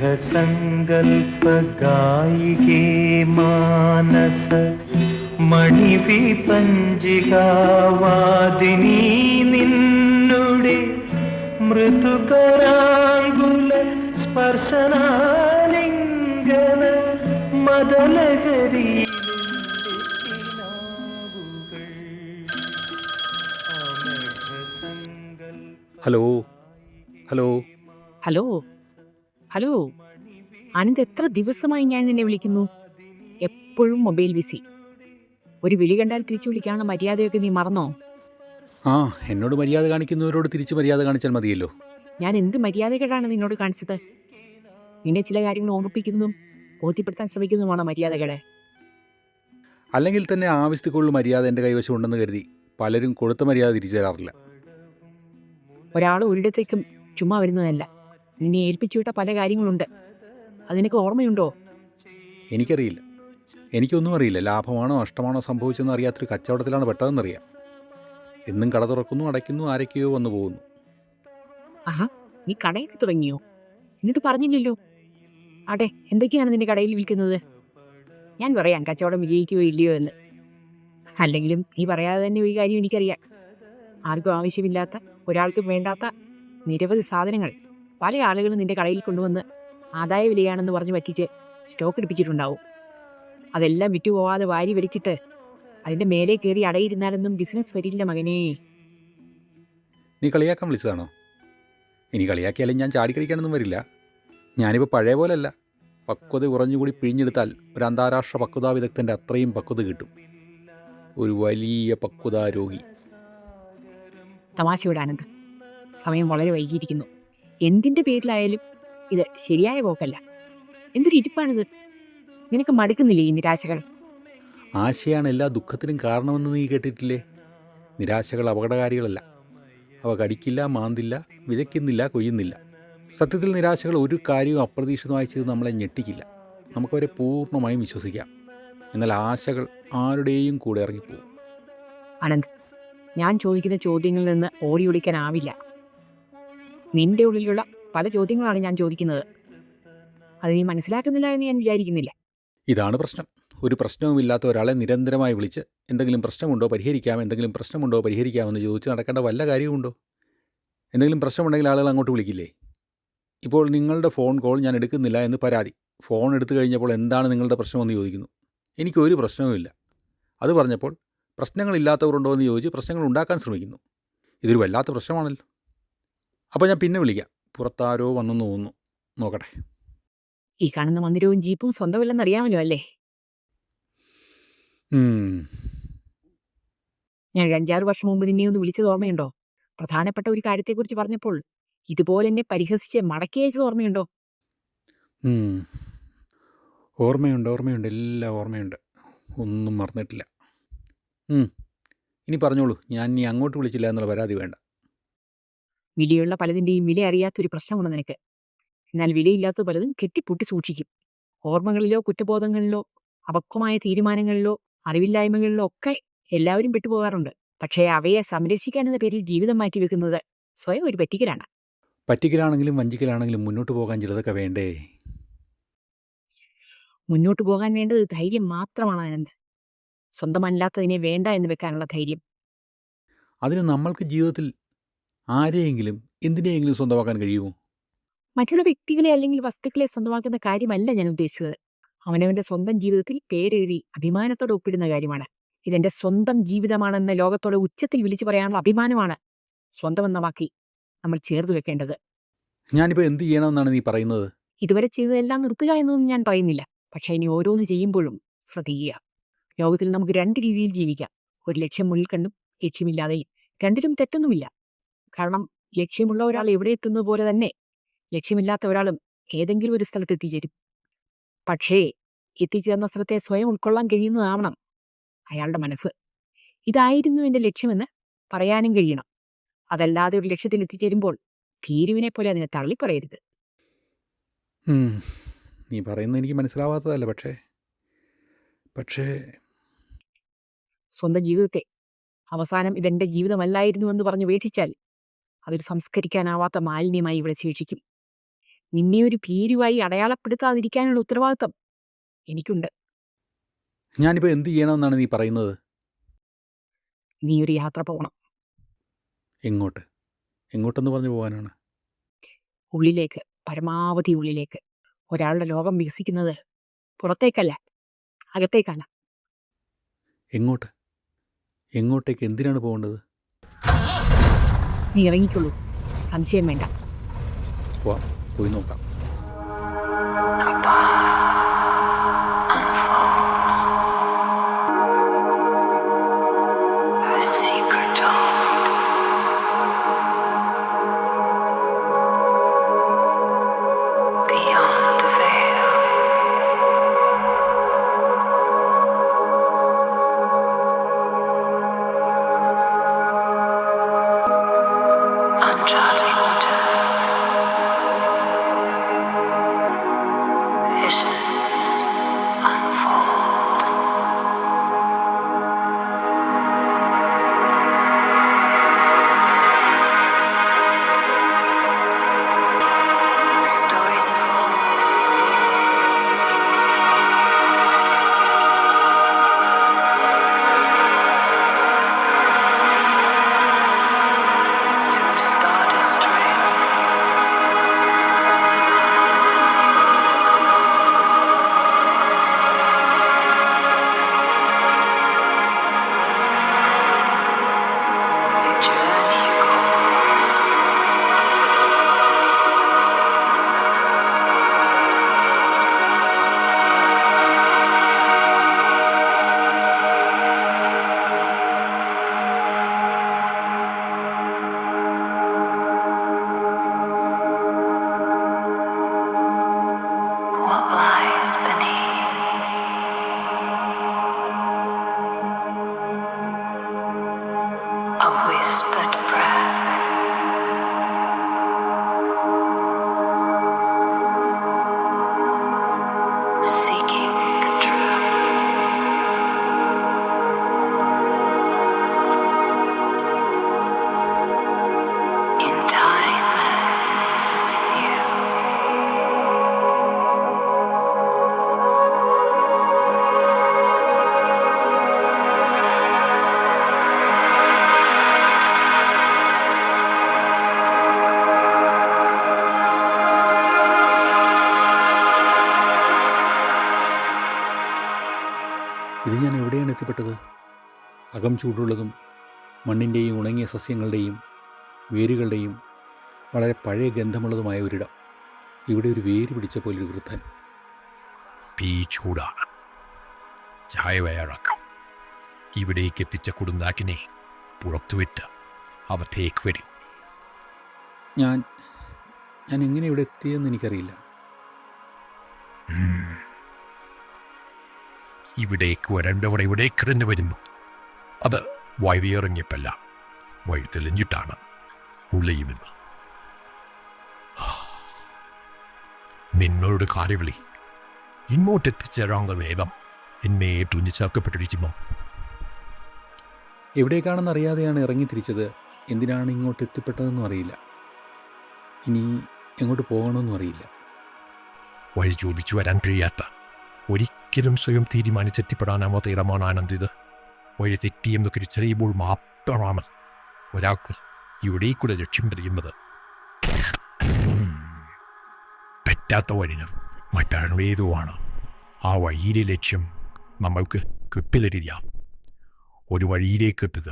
മേഘസങ്കൽപ്പഗായികേ മാനസ മണിവിപഞ്ചികാവാദിനി നിന്നുടെ മൃദുകരാങ്കുല സ്പർശനാലിംഗന മദലഹരി hello hello hello hello Anand, എത്ര ദിവസമായി ഞാൻ നിന്നെ വിളിക്കുന്നു. എപ്പോഴും മൊബൈൽ ബിസി. ഒരു വിളി കണ്ടാൽ തിരിച്ചു വിളിക്കാനുള്ള മര്യാദയൊക്കെ നീ മറന്നോ? ആ എന്നോട് മര്യാദ കാണിക്കുന്നവരോട് തിരിച്ച് മര്യാദ കാണിച്ചാൽ മതിയല്ലോ. ഞാൻ എന്ത് മര്യാദകളാണ് നിന്നോട് കാണിച്ചത്? നിന്നെ ചില കാര്യങ്ങൾ ഓർമ്മിപ്പിക്കുന്നതും ബോധ്യപ്പെടുത്താൻ ശ്രമിക്കുന്നതുമാണ് മര്യാദകളെ. അല്ലെങ്കിൽ തന്നെ ആവശ്യത്തിക്കുള്ള മര്യാദ എൻ്റെ കൈവശം ഉണ്ടെന്ന് കരുതി പലരും കൊടുത്ത മര്യാദ തിരിച്ചു തരാറില്ല. ഒരാൾ ഒരിടത്തേക്കും ചുമ്മാ വരുന്നതല്ല. നിന്നെ ഏൽപ്പിച്ചു വിട്ട പല കാര്യങ്ങളുണ്ട്. അതിനൊക്കെ ഓർമ്മയുണ്ടോ? എനിക്കറിയില്ല, എനിക്കൊന്നും അറിയില്ല. ലാഭമാണോ നഷ്ടമാണോ സംഭവിച്ചെന്ന് അറിയാത്തൊരു കച്ചവടത്തിലാണ് പെട്ടതെന്നറിയാം. എന്നും കട തുറക്കുന്നു, അടയ്ക്കുന്നു, ആരൊക്കെയോ വന്നു പോകുന്നു. ആഹാ, നീ കടയൊക്കെ തുടങ്ങിയോ? എന്നിട്ട് പറഞ്ഞില്ലല്ലോ. ആട്ടെ, എന്തൊക്കെയാണ് നിന്റെ കടയിൽ വിൽക്കുന്നത്? ഞാൻ പറയാം കച്ചവടം വിജയിക്കുകയോ ഇല്ലയോ എന്ന്. അല്ലെങ്കിലും നീ പറയാതെ തന്നെ ഒരു കാര്യം എനിക്കറിയാം. ആർക്കും ആവശ്യമില്ലാത്ത, ഒരാൾക്കും വേണ്ടാത്ത നിരവധി സാധനങ്ങൾ പല ആളുകളും നിന്റെ കടയിൽ കൊണ്ടുവന്ന് ആദായ വിലയാണെന്ന് പറഞ്ഞ് പറ്റിച്ച് സ്റ്റോക്ക് എടുപ്പിച്ചിട്ടുണ്ടാവും. അതെല്ലാം വിറ്റുപോകാതെ വാരി വലിച്ചിട്ട് അതിൻ്റെ മേലെ കയറി അടയിരുന്നാലൊന്നും ബിസിനസ് വരില്ല മകനേ. നീ കളിയാക്കാൻ വിളിച്ചതാണോ? ഇനി കളിയാക്കിയാലും ഞാൻ ചാടിക്കടിക്കാനൊന്നും വരില്ല. ഞാനിപ്പോൾ പഴയ പോലല്ല. പക്വത കുറഞ്ഞുകൂടി പിഴിഞ്ഞെടുത്താൽ ഒരു അന്താരാഷ്ട്ര പക്വതാ വിദഗ്ധൻ്റെ അത്രയും പക്വത കിട്ടും. ഒരു വലിയ പക്വതാ രോഗി. തമാശയുടെ ആനന്ദ്, സമയം വളരെ വൈകിയിരിക്കുന്നു. എന്തിൻ്റെ പേരിലായാലും ഇത് ശരിയായ പോക്കല്ല. എന്തൊരു ഇരിപ്പാണിത്. നിനക്ക് മടുക്കുന്നില്ലേ ഈ നിരാശകൾ? ആശയാണ് എല്ലാ ദുഃഖത്തിനും കാരണമെന്ന് നീ കേട്ടിട്ടില്ലേ? നിരാശകൾ അപകടകാരികളല്ല. അവ കടിക്കില്ല, മാന്തില്ല, വിതയ്ക്കുന്നില്ല, കൊയ്യുന്നില്ല. സത്യത്തിൽ നിരാശകൾ ഒരു കാര്യവും അപ്രതീക്ഷിതമായി ചെയ്ത് നമ്മളെ ഞെട്ടിക്കില്ല. നമുക്കവരെ പൂർണ്ണമായും വിശ്വസിക്കാം. എന്നാൽ ആശകൾ ആരുടെയും കൂടെ ഇറങ്ങിപ്പോവും. ആനന്ദ്, ഞാൻ ചോദിക്കുന്ന ചോദ്യങ്ങളിൽ നിന്ന് ഓടി ഒളിക്കാനാവില്ല. നിന്റെ ഉള്ളിലുള്ള പല ചോദ്യങ്ങളാണ് ഞാൻ ചോദിക്കുന്നത്. അത് നീ മനസ്സിലാക്കുന്നില്ല എന്ന് ഞാൻ വിചാരിക്കുന്നില്ല. ഇതാണ് പ്രശ്നം. ഒരു പ്രശ്നവുമില്ലാത്ത ഒരാളെ നിരന്തരമായി വിളിച്ച് എന്തെങ്കിലും പ്രശ്നമുണ്ടോ പരിഹരിക്കാമെന്ന് ചോദിച്ച് നടക്കേണ്ട വല്ല കാര്യവുമുണ്ടോ? എന്തെങ്കിലും പ്രശ്നമുണ്ടെങ്കിൽ ആളുകൾ അങ്ങോട്ട് വിളിക്കില്ലേ? ഇപ്പോൾ നിങ്ങളുടെ ഫോൺ കോൾ ഞാൻ എടുക്കുന്നില്ല എന്ന് പരാതി. ഫോൺ എടുത്തു കഴിഞ്ഞപ്പോൾ എന്താണ് നിങ്ങളുടെ പ്രശ്നമെന്ന് ചോദിക്കുന്നു. എനിക്കൊരു പ്രശ്നവുമില്ല. അത് പറഞ്ഞപ്പോൾ പ്രശ്നങ്ങളില്ലാത്തവരുണ്ടോ എന്ന് ചോദിച്ച് പ്രശ്നങ്ങൾ ഉണ്ടാക്കാൻ ശ്രമിക്കുന്നു. ഇതൊരു വല്ലാത്ത പ്രശ്നമാണല്ലോ. അപ്പോൾ ഞാൻ പിന്നെ വിളിക്കാം. പുറത്താരോ വന്നെന്ന് തോന്നുന്നു. നോക്കട്ടെ. ഈ കാണുന്ന മന്ദിരവും ജീപ്പും സ്വന്തമല്ലെന്ന് അറിയാമല്ലോ അല്ലേ? ഞാൻ 5-6 വർഷം മുമ്പ് നിന്നെ ഒന്ന് വിളിച്ചത് ഓർമ്മയുണ്ടോ? പ്രധാനപ്പെട്ട ഒരു കാര്യത്തെക്കുറിച്ച് പറഞ്ഞപ്പോൾ ഇതുപോലെ എന്നെ പരിഹസിച്ച് മടക്കി അയച്ചത് ഓർമ്മയുണ്ടോ? ഓർമ്മയുണ്ട്, എല്ലാം ഓർമ്മയുണ്ട്. ഒന്നും മറന്നിട്ടില്ല. ഇനി പറഞ്ഞോളൂ. ഞാൻ ഇനി അങ്ങോട്ട് വിളിച്ചില്ല എന്നുള്ള പരാതി വേണ്ട. വിലയുള്ള പലതിൻ്റെയും വില അറിയാത്തൊരു പ്രശ്നമുണ്ട് നിനക്ക്. എന്നാൽ വിലയില്ലാത്ത പലതും കെട്ടിപ്പൂട്ടി സൂക്ഷിക്കും. ഓർമ്മകളിലോ കുറ്റബോധങ്ങളിലോ അപക്വമായ തീരുമാനങ്ങളിലോ അറിവില്ലായ്മകളിലോ ഒക്കെ എല്ലാവരും പെട്ടുപോകാറുണ്ട്. പക്ഷേ അവയെ സംരക്ഷിക്കാനെന്ന പേരിൽ ജീവിതം മാറ്റിവെക്കുന്നത് സ്വയം ഒരു പറ്റിക്കലാണ്. പറ്റിക്കലാണെങ്കിലും വഞ്ചിക്കലാണെങ്കിലും മുന്നോട്ട് പോകാൻ ചിലതൊക്കെ വേണ്ടേ? മുന്നോട്ട് പോകാൻ വേണ്ടത് ധൈര്യം മാത്രമാണ് ആനന്ദ്. സ്വന്തമല്ലാത്തതിനെ വേണ്ട എന്ന് വെക്കാനുള്ള ധൈര്യം. അതിന് നമ്മൾക്ക് ജീവിതത്തിൽ ആരെയെങ്കിലും എന്തിനെയെങ്കിലും സ്വന്തമാക്കാൻ കഴിയുമോ? മറ്റുള്ള വ്യക്തികളെ അല്ലെങ്കിൽ വസ്തുക്കളെ സ്വന്തമാക്കുന്ന കാര്യമല്ല ഞാൻ ഉദ്ദേശിച്ചത്. അവനവന്റെ സ്വന്തം ജീവിതത്തിൽ പേരെഴുതി അഭിമാനത്തോടെ ഒപ്പിടുന്ന കാര്യമാണ്. ഇതെന്റെ സ്വന്തം ജീവിതമാണെന്ന് ലോകത്തോടെ ഉച്ചത്തിൽ വിളിച്ചു പറയാനുള്ള അഭിമാനമാണ് സ്വന്തം എന്ന വാക്കിൽ നമ്മൾ ചേർത്ത് വെക്കേണ്ടത്. ഞാനിപ്പോൾ എന്ത് ചെയ്യണമെന്നാണ് നീ പറയുന്നത്? ഇതുവരെ ചെയ്തതെല്ലാം നിർത്തുക എന്നൊന്നും ഞാൻ പറയുന്നില്ല. പക്ഷേ ഇനി ഓരോന്ന് ചെയ്യുമ്പോഴും ശ്രദ്ധിക്കുക. ലോകത്തിൽ നമുക്ക് 2 രീതിയിൽ ജീവിക്കാം. ഒരു ലക്ഷ്യം മുന്നിൽ കണ്ടും ലക്ഷ്യമില്ലാതെയും. രണ്ടിലും തെറ്റൊന്നുമില്ല. കാരണം ലക്ഷ്യമുള്ള ഒരാൾ എവിടെ എത്തുന്നത് പോലെ തന്നെ ലക്ഷ്യമില്ലാത്ത ഒരാളും ഏതെങ്കിലും ഒരു സ്ഥലത്ത് എത്തിച്ചേരും. പക്ഷേ എത്തിച്ചേർന്ന സ്ഥലത്തെ സ്വയം ഉൾക്കൊള്ളാൻ കഴിയുന്നതാവണം അയാളുടെ മനസ്സ്. ഇതായിരുന്നു എൻ്റെ ലക്ഷ്യമെന്ന് പറയാനും കഴിയണം. അതല്ലാതെ ഒരു ലക്ഷ്യത്തിൽ എത്തിച്ചേരുമ്പോൾ ഭീരുവിനെ പോലെ അതിനെ തള്ളിപ്പറയരുത്. നീ പറയുന്നത് എനിക്ക് മനസ്സിലാവാത്തതല്ല. പക്ഷേ സ്വന്തം ജീവിതത്തെ അവസാനം ഇതെന്റെ ജീവിതമല്ലായിരുന്നു എന്ന് പറഞ്ഞ് ഉപേക്ഷിച്ചാൽ അതൊരു സംസ്കരിക്കാനാവാത്ത മാലിന്യമായി ഇവിടെ ശേഷിക്കും. നിന്നെ ഒരു ഭീരുവായി അടയാളപ്പെടുത്താതിരിക്കാനുള്ള ഉത്തരവാദിത്വം എനിക്കുണ്ട്. ഞാനിപ്പോൾ എന്ത് ചെയ്യണമെന്നാണ് നീ പറയുന്നത്? നീ ഒരു യാത്ര പോകണം. എങ്ങോട്ട്? എങ്ങോട്ടെന്ന് പറഞ്ഞു പോകാനാണ്? ഉള്ളിലേക്ക്, പരമാവധി ഉള്ളിലേക്ക്. ഒരാളുടെ ലോകം വികസിക്കുന്നത് പുറത്തേക്കല്ല, അകത്തേക്കാണ്. എങ്ങോട്ട്? എങ്ങോട്ടേക്ക്? എന്തിനാണ് പോകേണ്ടത്? നീ ഇറങ്ങിക്കൊള്ളൂ, സംശയം വേണ്ട. പോവാം, പോയി നോക്കാം. ഇത് ഞാൻ എവിടെയാണ് എത്തിപ്പെട്ടത്? അകം ചൂടുള്ളതും മണ്ണിൻ്റെയും ഉണങ്ങിയ സസ്യങ്ങളുടെയും വേരുകളുടെയും വളരെ പഴയ ഗന്ധമുള്ളതുമായ ഒരിടം. ഇവിടെ ഒരു വേര് പിടിച്ച പോലൊരു വൃദ്ധൻ. തീ ചൂടാണ്, ചായ വയറക്കം. ഇവിടേക്ക് എത്തിച്ച കുടുംബാക്കിനെ പുറത്തുവിട്ട് അവത്തേക്ക് വരും. ഞാൻ എങ്ങനെ ഇവിടെ എത്തിയെന്ന് എനിക്കറിയില്ല. ഇവിടേക്ക് വരേണ്ടവർ ഇവിടേക്ക് ഇറങ്ങി വരുന്നു. അത് വഴിയിറങ്ങിയപ്പല്ല, വഴി തെളിഞ്ഞിട്ടാണ് ഉള്ളിയുമെന്ന്. നിന്നോട് കാര്യവിളി ഇങ്ങോട്ടെത്തിച്ചേരാങ്ക വേദം എന്നെ തുന്നിച്ചേർക്കപ്പെട്ടിരിക്കുമോ? എവിടേക്കാണെന്ന് അറിയാതെയാണ് ഇറങ്ങി തിരിച്ചത്. എന്തിനാണ് ഇങ്ങോട്ട് എത്തിപ്പെട്ടതെന്നും അറിയില്ല. ഇനി എങ്ങോട്ട് പോകണമെന്നും അറിയില്ല. വഴി ചോദിച്ചു വരാൻ കഴിയാത്ത, ഒരിക്കലും സ്വയം തീരുമാനിച്ചെത്തിപ്പെടാനാവാത്ത ഇടമാണ് ആനന്ദിത്. വഴി തെറ്റിയെന്ന് തിരിച്ചറിയുമ്പോൾ മാത്രമാണ് ഒരാൾക്ക് ഇവിടേക്കൂടെ ലക്ഷ്യം പറയുന്നത്. പറ്റാത്ത വഴിന് മറ്റേതുമാണ് ആ വഴിയിലെ ലക്ഷ്യം നമ്മൾക്ക് കിപ്പിലരിയാം. ഒരു വഴിയിലേക്ക് എത്തുക,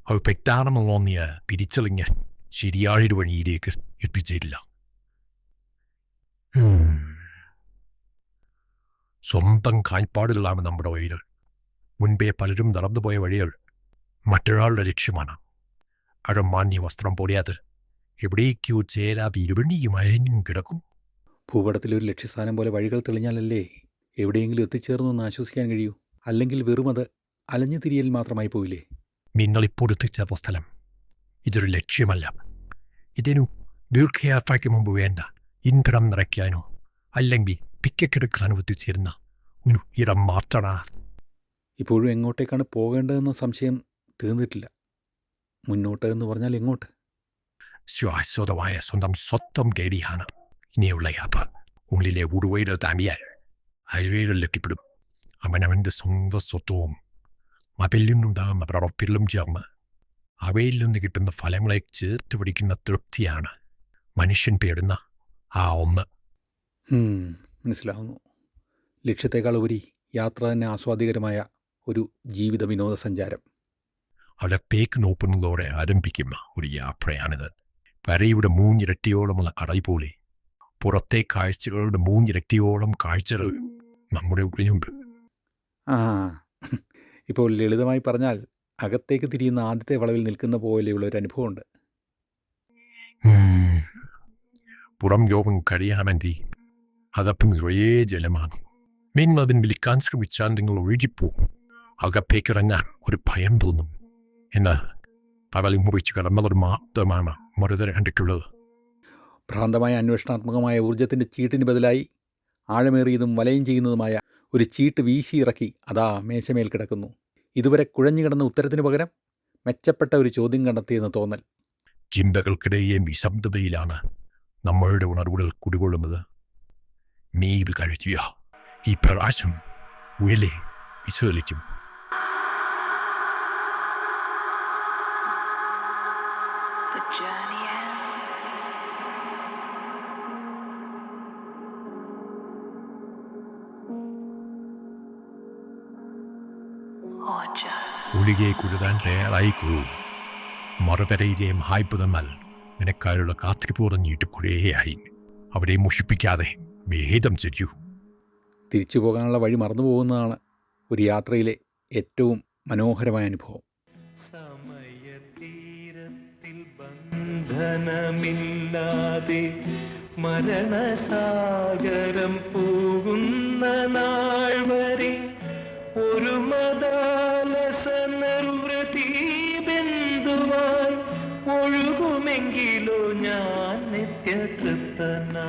അത് പെറ്റാണെന്ന് തോന്നിയ പിരിച്ചെളിഞ്ഞ് ശരിയായൊരു വഴിയിലേക്ക് എത്തിച്ചേരില്ല. സ്വന്തം കായ്പാടിലാണ് നമ്മുടെ വഴികൾ. മുൻപേ പലരും നടന്നുപോയ വഴികൾ മറ്റൊരാളുടെ ലക്ഷ്യമാണ്. അഴമാന്യ വസ്ത്രം പൊടിയാത് എവിടേക്കോ ചേരാതെ ഇരുവണിയും അയഞ്ഞും കിടക്കും. ഭൂപടത്തിലൊരു ലക്ഷ്യസ്ഥാനം പോലെ വഴികൾ തെളിഞ്ഞാലല്ലേ എവിടെയെങ്കിലും എത്തിച്ചേർന്നു എന്ന് ആശ്വസിക്കാൻ കഴിയൂ. അല്ലെങ്കിൽ വെറും അത് അലഞ്ഞു തിരിയൽ മാത്രമായി പോയില്ലേ? നിങ്ങളിപ്പോൾ എത്തിച്ച സ്ഥലം ഇതൊരു ലക്ഷ്യമല്ല. ഇതിനു ദീർഘയാത്രയ്ക്ക് മുമ്പ് വേണ്ട ഇന്ധനം നിറയ്ക്കാനോ അല്ലെങ്കിൽ പിക്കെടുക്കാനോ എത്തിച്ചേരുന്ന ഒരു ഇടം മാത്രമാണ്. ഇപ്പോഴും എങ്ങോട്ടേക്കാണ് പോകേണ്ടതെന്ന സംശയം തീർന്നിട്ടില്ല. മുന്നോട്ട് എന്ന് പറഞ്ഞാൽ എങ്ങോട്ട്? ശാശ്വതമായ സ്വന്തം കേടിയാണ് ഇനിയുള്ള യാത്ര ഉള്ളിലെ ഉടുവയുടെ താങ്ങിയാൽ അയൽവയിലെത്തിപ്പെടും. അവനവൻ്റെ സ്വന്തം സ്വത്വവും അതിൽ നിന്നുണ്ടാകുന്ന പ്രവർത്തികളും ചേർന്ന് അവയിൽ നിന്ന് കിട്ടുന്ന ഫലങ്ങളെ ചേർത്ത് പിടിക്കുന്ന തൃപ്തിയാണ് മനുഷ്യൻ തേടുന്ന ആ ഒന്ന്. മനസ്സിലാവുന്നു. ലക്ഷ്യത്തെക്കാൾ ഉപരി യാത്ര തന്നെ ആസ്വാദികരമായ ഒരു ജീവിത വിനോദസഞ്ചാരം. അകത്തേക്ക് നോക്കുന്നതോടെ ആരംഭിക്കുന്ന ഒരു യാത്രയാണിത്. വരയുടെ 3 ഇരട്ടിയോളമുള്ള അടൈ പോലെ പുറത്തെ കാഴ്ചകളുടെ 3 ഇരട്ടിയോളം കാഴ്ചകൾ നമ്മുടെ ഉള്ളിലുണ്ട്. ഇപ്പോൾ ലളിതമായി പറഞ്ഞാൽ അകത്തേക്ക് തിരിയുന്ന ആദ്യത്തെ വളവിൽ നിൽക്കുന്ന പോലെയുള്ള ഒരു അനുഭവമുണ്ട്. പുറം ലോകം കഴിയാമെങ്കിൽ അതപ്പം നിറയെ ജലമാണ്. നിങ്ങൾ അതിന് വിളിക്കാൻ ശ്രമിച്ചാൽ നിങ്ങൾ ഒഴുകിപ്പോവും. അകത്തേക്കിറങ്ങാൻ ഒരു ഭയം തോന്നും. എന്നാൽ പകലിൽ മുറിച്ച് കിടന്നതൊരു മാത്രമാണ് മറുതര കണ്ടിട്ടുള്ളത്. ഭ്രാന്തമായ അന്വേഷണാത്മകമായ ഊർജത്തിൻ്റെ ചീട്ടിന് ബദലായി ആഴമേറിയതും വലയം ചെയ്യുന്നതുമായ ഒരു ചീട്ട് വീശി ഇറക്കി അതാ മേശമേൽ കിടക്കുന്നു. ഇതുവരെ കുഴഞ്ഞു കിടന്ന ഉത്തരത്തിനു പകരം മെച്ചപ്പെട്ട ഒരു ചോദ്യം കണ്ടെത്തിയെന്ന് തോന്നൽ. ചിന്തകൾക്കിടയെ നിശബ്ദതയിലാണ് നമ്മളുടെ ഉണർവുകൾ കുടികൊള്ളുന്നത്. നീ ഇത് കഴിക്കുക, ഈ പ്രകാശം ഉയലെ വിശ്വലിക്കും. The journey ends. Or just ഒഴുകെ കുരുതാൻ തയ്യാറായിക്കൊള്ളൂ. മറുകരയിലെ മഹാത്ഭുതങ്ങൾ നിനക്കായുള്ള കാത്തിരിപ്പുറഞ്ഞിട്ട് കുറേയായി. അവരെ മുഷിപ്പിക്കാതെ ഭേദം ചെയ്യൂ. തിരിച്ചു പോകാനുള്ള വഴി മറന്നു പോകുന്നതാണ് ഒരു യാത്രയിലെ ഏറ്റവും മനോഹരമായ അനുഭവം. സമയതീരത്തിൽ ബന്ധനമില്ലാതെ മരണസാഗരം പോകുന്ന നാൾ വരെ ഒരു മദാലസ നിർവൃതി ബന്ധുവായി ഒഴുകുമെങ്കിലോ ഞാൻ നിത്യതൃപ്തനാ.